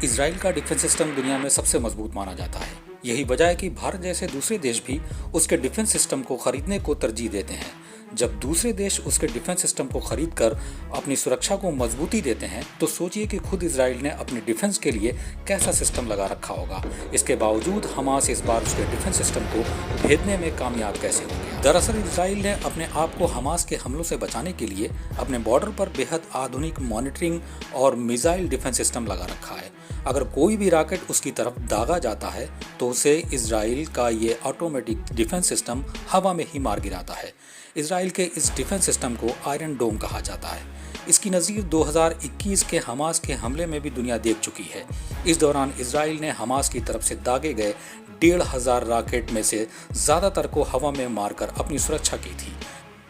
Israel का defence system दुनिया में सबसे मजबूत माना जाता है। यही वजह है कि भारत जैसे दूसरे देश भी उसके डिफेंस सिस्टम को खरीदने को तरजीह देते हैं। जब दूसरे देश उसके डिफेंस सिस्टम को खरीद कर अपनी सुरक्षा को मजबूती देते हैं तो सोचिए कि खुद इसराइल ने अपने डिफेंस के लिए कैसा सिस्टम लगा रखा होगा। इसके बावजूद हमास इस बार उसके डिफेंस सिस्टम को भेदने में कामयाब कैसे हो गया। दरअसल इसराइल ने अपने आप को हमास के हमलों से बचाने के लिए अपने बॉर्डर पर बेहद आधुनिक मॉनिटरिंग और मिसाइल डिफेंस सिस्टम लगा रखा है। अगर कोई भी रॉकेट उसकी तरफ दागा जाता है तो उसे इसराइल का ये ऑटोमेटिक डिफेंस सिस्टम हवा में ही मार गिराता है। इसराइल के इस डिफेंस सिस्टम को आयरन डोम कहा जाता है। इसकी नज़ीर 2021 के हमास के हमले में भी दुनिया देख चुकी है। इस दौरान इसराइल ने हमास की तरफ से दागे गए 1,500 रॉकेट में से ज़्यादातर को हवा में मारकर अपनी सुरक्षा की थी।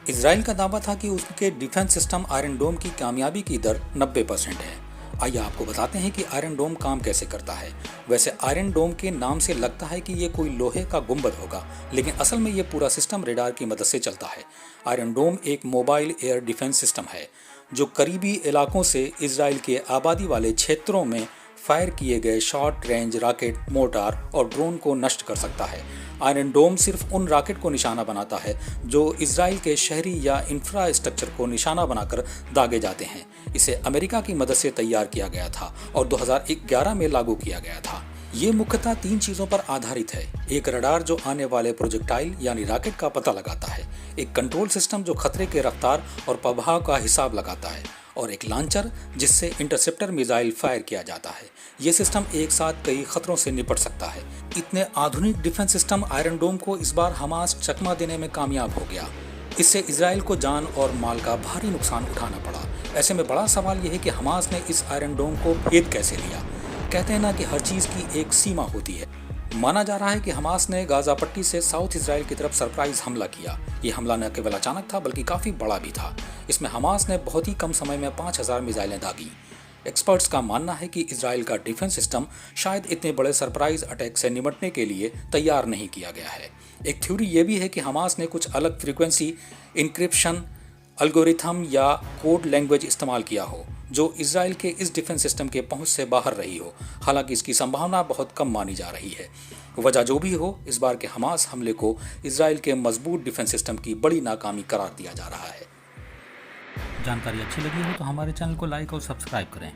इसराइल का दावा था कि उसके डिफेंस सिस्टम आयरन डोम की कामयाबी की दर 90% है। आइए आपको बताते हैं कि आयरन डोम काम कैसे करता है। वैसे आयरन डोम के नाम से लगता है कि ये कोई लोहे का गुंबद होगा, लेकिन असल में ये पूरा सिस्टम रेडार की मदद से चलता है। आयरन डोम एक मोबाइल एयर डिफेंस सिस्टम है जो करीबी इलाकों से इसराइल के आबादी वाले क्षेत्रों में फायर किए गए शॉर्ट रेंज रॉकेट, मोर्टार और ड्रोन को नष्ट कर सकता है। आयरन डोम सिर्फ उन रॉकेट को निशाना बनाता है जो इसराइल के शहरी या इंफ्रास्ट्रक्चर को निशाना बनाकर दागे जाते हैं। इसे अमेरिका की मदद से तैयार किया गया था और 2011 में लागू किया गया था। ये मुख्यतः 3 चीज़ों पर आधारित है। एक रडार जो आने वाले प्रोजेक्टाइल यानी रॉकेट का पता लगाता है, एक कंट्रोल सिस्टम जो खतरे के रफ्तार और प्रभाव का हिसाब लगाता है, और एक लॉन्चर जिससे इंटरसेप्टर मिसाइल फायर किया जाता है। ये सिस्टम एक साथ कई खतरों से निपट सकता है। इतने आधुनिक डिफेंस सिस्टम आयरन डोम को इस बार हमास चकमा देने में कामयाब हो गया। इससे इसराइल को जान और माल का भारी नुकसान उठाना पड़ा। ऐसे में बड़ा सवाल यह है कि हमास ने इस आयरन डोम को भेद कैसे लिया। कहते हैं ना कि हर चीज़ की एक सीमा होती है। माना जा रहा है कि हमास ने गाजा पट्टी से साउथ इसराइल की तरफ सरप्राइज हमला किया। ये हमला न केवल अचानक था बल्कि काफ़ी बड़ा भी था। इसमें हमास ने बहुत ही कम समय में 5,000 मिसाइलें दागी। एक्सपर्ट्स का मानना है कि इसराइल का डिफेंस सिस्टम शायद इतने बड़े सरप्राइज अटैक से निपटने के लिए तैयार नहीं किया गया है। एक थ्योरी ये भी है कि हमास ने कुछ अलग फ्रीक्वेंसी इंक्रिप्शन एल्गोरिथम या कोड लैंग्वेज इस्तेमाल किया हो जो इसराइल के इस डिफेंस सिस्टम के पहुंच से बाहर रही हो। हालांकि इसकी संभावना बहुत कम मानी जा रही है। वजह जो भी हो, इस बार के हमास हमले को इसराइल के मजबूत डिफेंस सिस्टम की बड़ी नाकामी करार दिया जा रहा है। जानकारी अच्छी लगी हो तो हमारे चैनल को लाइक और सब्सक्राइब करें।